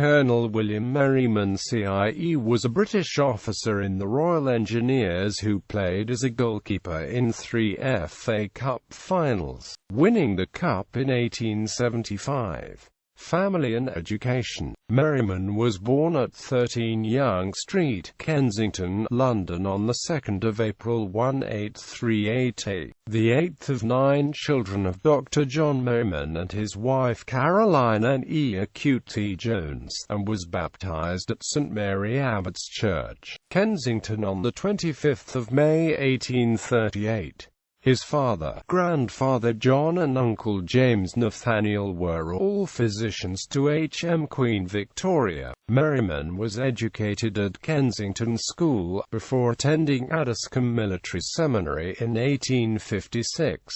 Colonel William Merriman CIE was a British officer in the Royal Engineers who played as a goalkeeper in 3 FA Cup finals, winning the cup in 1875. Family and education. Merriman was born at 13 Young Street, Kensington, London on the 2nd of April 1838, the 8th of 9 children of Dr. John Merriman and his wife Caroline N. E. Acute Jones, and was baptized at St. Mary Abbots Church, Kensington on the 25th of May 1838. His father, grandfather John and Uncle James Nathaniel were all physicians to H.M. Queen Victoria. Merriman was educated at Kensington School, before attending Addiscombe Military Seminary in 1856.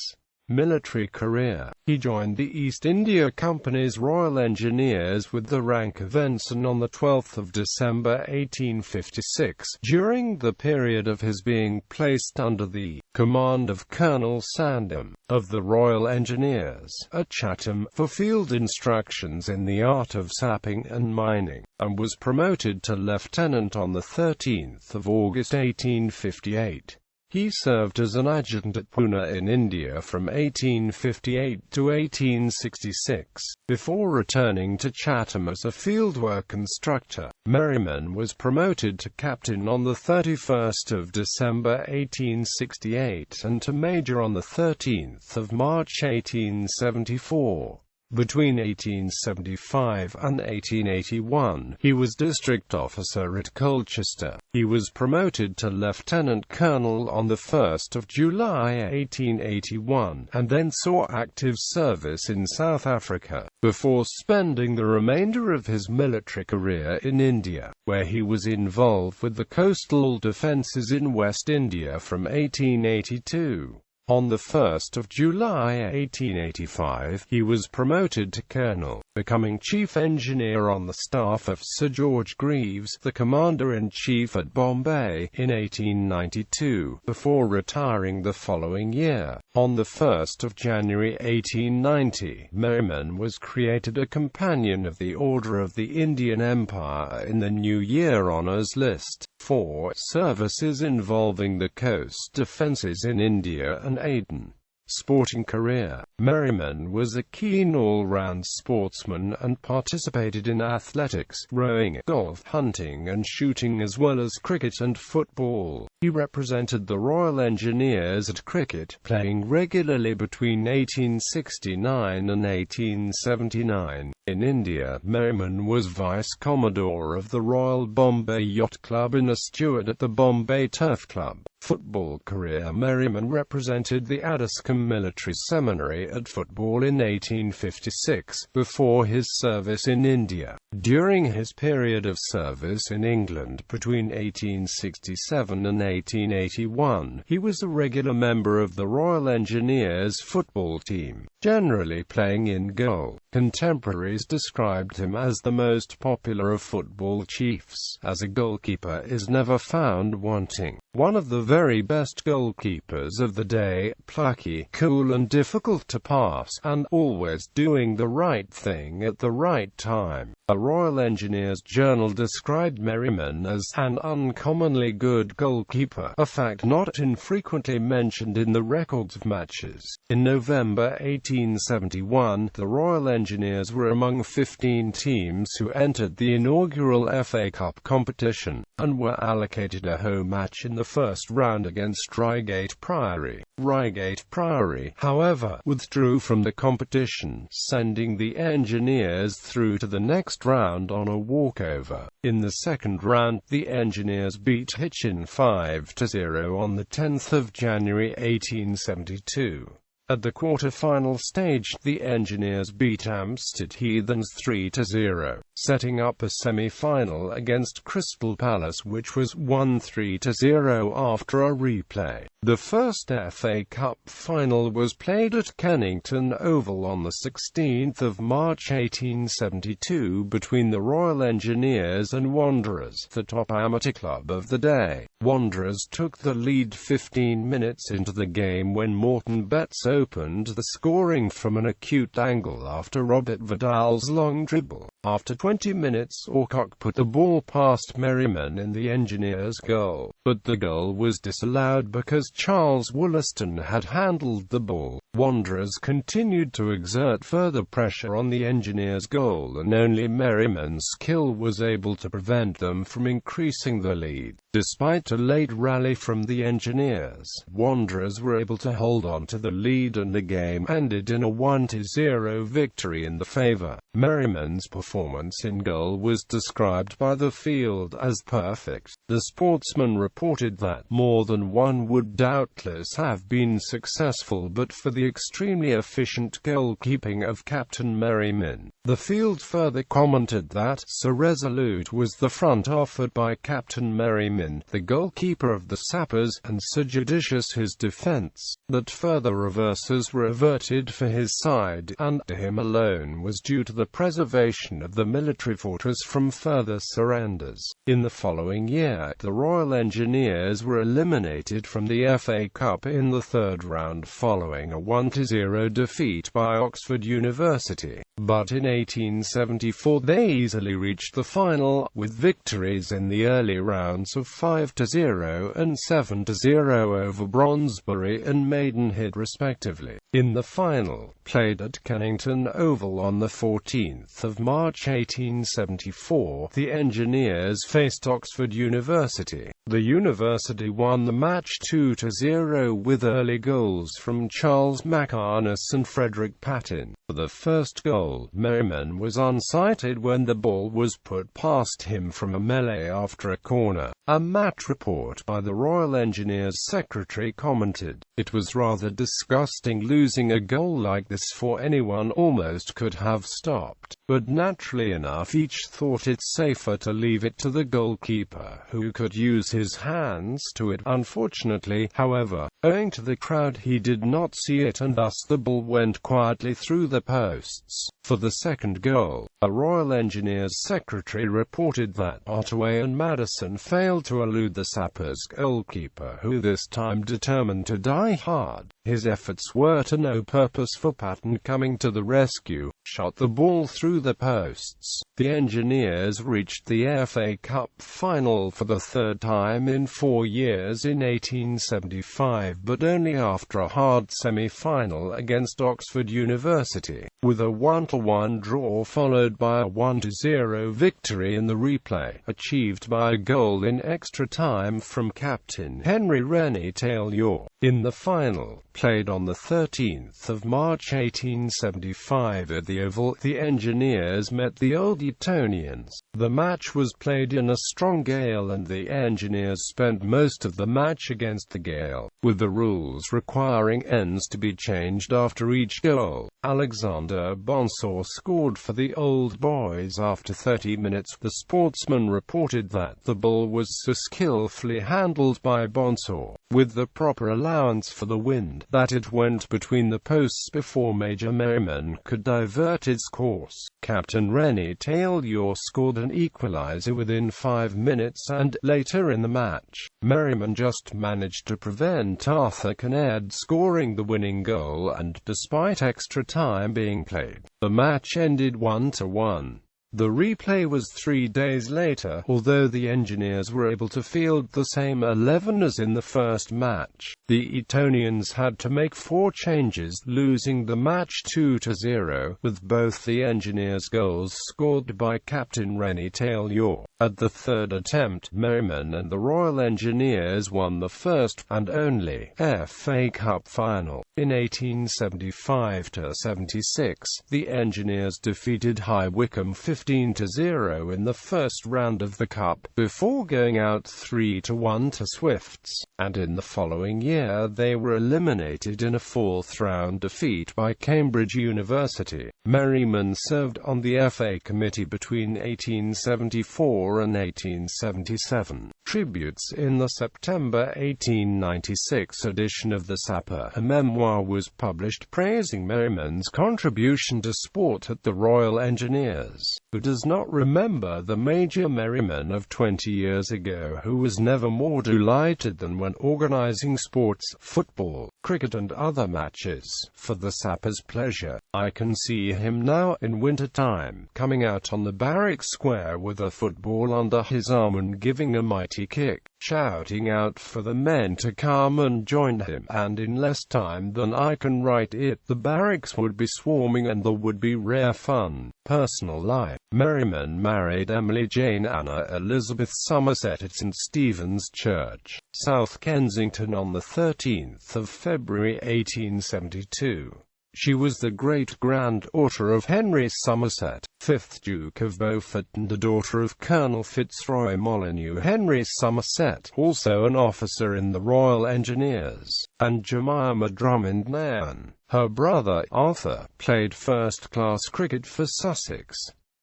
Military career. He joined the East India Company's Royal Engineers with the rank of ensign on 12 December 1856, during the period of his being placed under the command of Colonel Sandham, of the Royal Engineers, at Chatham, for field instructions in the art of sapping and mining, and was promoted to lieutenant on 13 August 1858. He served as an adjutant at Pune in India from 1858 to 1866, before returning to Chatham as a fieldwork instructor. Merriman was promoted to captain on 31 December 1868 and to major on 13 March 1874. Between 1875 and 1881, he was district officer at Colchester. He was promoted to lieutenant colonel on 1 July 1881, and then saw active service in South Africa, before spending the remainder of his military career in India, where he was involved with the coastal defences in West India from 1882. On 1 July 1885, he was promoted to colonel, becoming chief engineer on the staff of Sir George Greaves, the commander-in-chief at Bombay, in 1892, before retiring the following year. On 1 January 1890, Merriman was created a Companion of the Order of the Indian Empire in the New Year Honours List, for services involving the coast defences in India and Aden. Sporting career. Merriman was a keen all-round sportsman and participated in athletics, rowing, golf, hunting and shooting, as well as cricket and football. He represented the Royal Engineers at cricket, playing regularly between 1869 and 1879. In India, Merriman was Vice-Commodore of the Royal Bombay Yacht Club and a steward at the Bombay Turf Club. Football career. Merriman represented the Addiscombe Military Seminary at football in 1856, before his service in India. During his period of service in England between 1867 and 1881, he was a regular member of the Royal Engineers football team, generally playing in goal. Contemporaries described him as the most popular of football chiefs, as a goalkeeper is never found wanting. One of the very best goalkeepers of the day, plucky, cool and difficult to pass, and always doing the right thing at the right time. A Royal Engineers journal described Merriman as an uncommonly good goalkeeper, a fact not infrequently mentioned in the records of matches. In November 1871, the Royal Engineers were among 15 teams who entered the inaugural FA Cup competition, and were allocated a home match in the first round against Reigate Priory. Reigate Priory, however, withdrew from the competition, sending the Engineers through to the next round on a walkover. In the second round, the Engineers beat Hitchin 5-0 on 10 January 1872. At the quarter-final stage, the Engineers beat Hampstead Heathens 3-0, setting up a semi-final against Crystal Palace, which was won 3-0 after a replay. The first FA Cup final was played at Kennington Oval on 16 March 1872 between the Royal Engineers and Wanderers, the top amateur club of the day. Wanderers took the lead 15 minutes into the game when Morton Betts opened the scoring from an acute angle after Robert Vidal's long dribble. After 20 minutes, Orcock put the ball past Merriman in the Engineers' goal, but the goal was disallowed because Charles Wollaston had handled the ball. Wanderers continued to exert further pressure on the Engineers' goal, and only Merriman's skill was able to prevent them from increasing the lead. Despite a late rally from the Engineers, Wanderers were able to hold on to the lead, and the game ended in a 1-0 victory in the favour. Merriman's performance in goal was described by the field as perfect. The Sportsman reported that more than one would doubtless have been successful but for the extremely efficient goalkeeping of Captain Merriman. The field further commented that so resolute was the front offered by Captain Merriman, the goalkeeper of the Sappers, and so judicious his defence, that further reverses were averted for his side, and to him alone was due to the preservation of the military fortress from further surrenders. In the following year, the Royal Engineers were eliminated from the FA Cup in the third round following a 1-0 defeat by Oxford University. But in 1874 they easily reached the final, with victories in the early rounds of 5-0 and 7-0 over Brondesbury and Maidenhead respectively. In the final, played at Kennington Oval on the 14th of March 1874, the Engineers faced Oxford University. The University won the match 2-0 with early goals from Charles MacArness and Frederick Patin. For the first goal, Merriman was unsighted when the ball was put past him from a melee after a corner. A match report by the Royal Engineers secretary commented, "It was rather disgusting losing a goal like this, for anyone almost could have stopped. But naturally enough each thought it safer to leave it to the goalkeeper, who could use his hands to it. Unfortunately, however, owing to the crowd he did not see it, and thus the ball went quietly through the posts." For the second goal, a Royal Engineers secretary reported that Otway and Madison failed to elude the Sappers' goalkeeper, who this time determined to die hard. His efforts were to no purpose, for Patten, coming to the rescue, shot the ball through the posts. The Engineers reached the FA Cup final for the third time in 4 years in 1875, but only after a hard semi-final against Oxford University, with a 1-1 draw followed by a 1-0 victory in the replay, achieved by a goal in extra time from Captain Henry Rennie Taylor. In the final, played on the 13th of March 1875 at the Oval, the Engineers met the Old Etonians. The match was played in a strong gale, and the Engineers spent most of the match against the gale, with the rules requiring ends to be changed after each goal. Alexander Bonsaw scored for the Old Boys after 30 minutes. The Sportsman reported that the ball was so skillfully handled by Bonsaw, with the proper allowance for the wind, that it went between the posts before Major Merriman could divert its course. Captain Rennie Taylor scored an equaliser within 5 minutes, and, later in the match, Merriman just managed to prevent Arthur Kinnaird scoring the winning goal, and despite extra time being played, the match ended 1-1. The replay was 3 days later, although the Engineers were able to field the same 11 as in the first match. The Etonians had to make 4 changes, losing the match 2-0, with both the Engineers' goals scored by Captain Rennie Taylor. At the third attempt, Merriman and the Royal Engineers won the first, and only, FA Cup final. In 1875-76, the Engineers defeated High Wycombe 15-0 in the first round of the Cup, before going out 3-1 to Swifts, and in the following year they were eliminated in a fourth-round defeat by Cambridge University. Merriman served on the FA committee between 1874 and 1877. Tributes. In the September 1896 edition of the Sapper, a memoir was published praising Merriman's contribution to sport at the Royal Engineers. Who does not remember the Major Merriman of 20 years ago, who was never more delighted than when organizing sports, football, cricket and other matches, for the sappers' pleasure? I can see him now, in winter time, coming out on the barrack square with a football under his arm and giving a mighty kick, shouting out for the men to come and join him, and in less time than I can write it, the barracks would be swarming and there would be rare fun. Personal life. Merriman married Emily Jane Anna Elizabeth Somerset at St. Stephen's Church, South Kensington on the 13th of February 1872. She was the great-granddaughter of Henry Somerset, 5th Duke of Beaufort, and the daughter of Colonel Fitzroy Molyneux. Henry Somerset, also an officer in the Royal Engineers, and Jemima Drummond Nairn, her brother, Arthur, played first-class cricket for Sussex.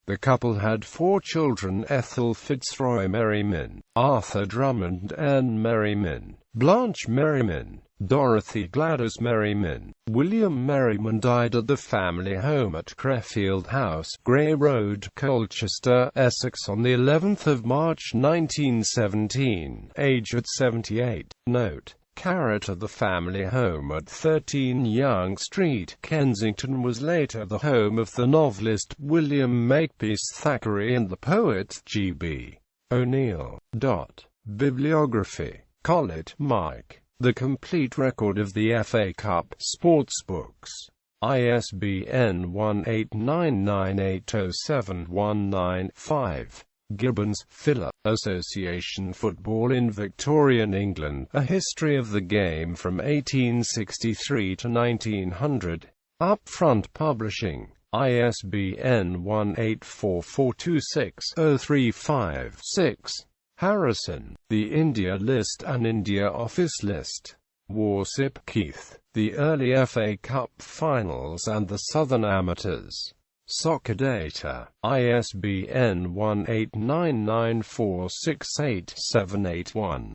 The couple had 4 children: Ethel Fitzroy Merriman, Arthur Drummond, Anne Merriman, Blanche Merriman, Dorothy Gladys Merriman. William Merriman died at the family home at Crefeld House, Grey Road, Colchester, Essex on the 11th of March 1917, aged 78. Note: Carrot at the family home at 13 Young Street, Kensington was later the home of the novelist William Makepeace Thackeray and the poet G.B. O'Neill. Bibliography. Collett, Mike. The complete record of the FA Cup Sportsbooks. ISBN 1899807195. Gibbons, Philip. Association Football in Victorian England, A History of the Game from 1863 to 1900. Upfront Publishing. ISBN 1844260356. Harrison, The India List and India Office List. Warsip, Keith. The Early FA Cup Finals and the Southern Amateurs. Soccer Data. ISBN 1899468781.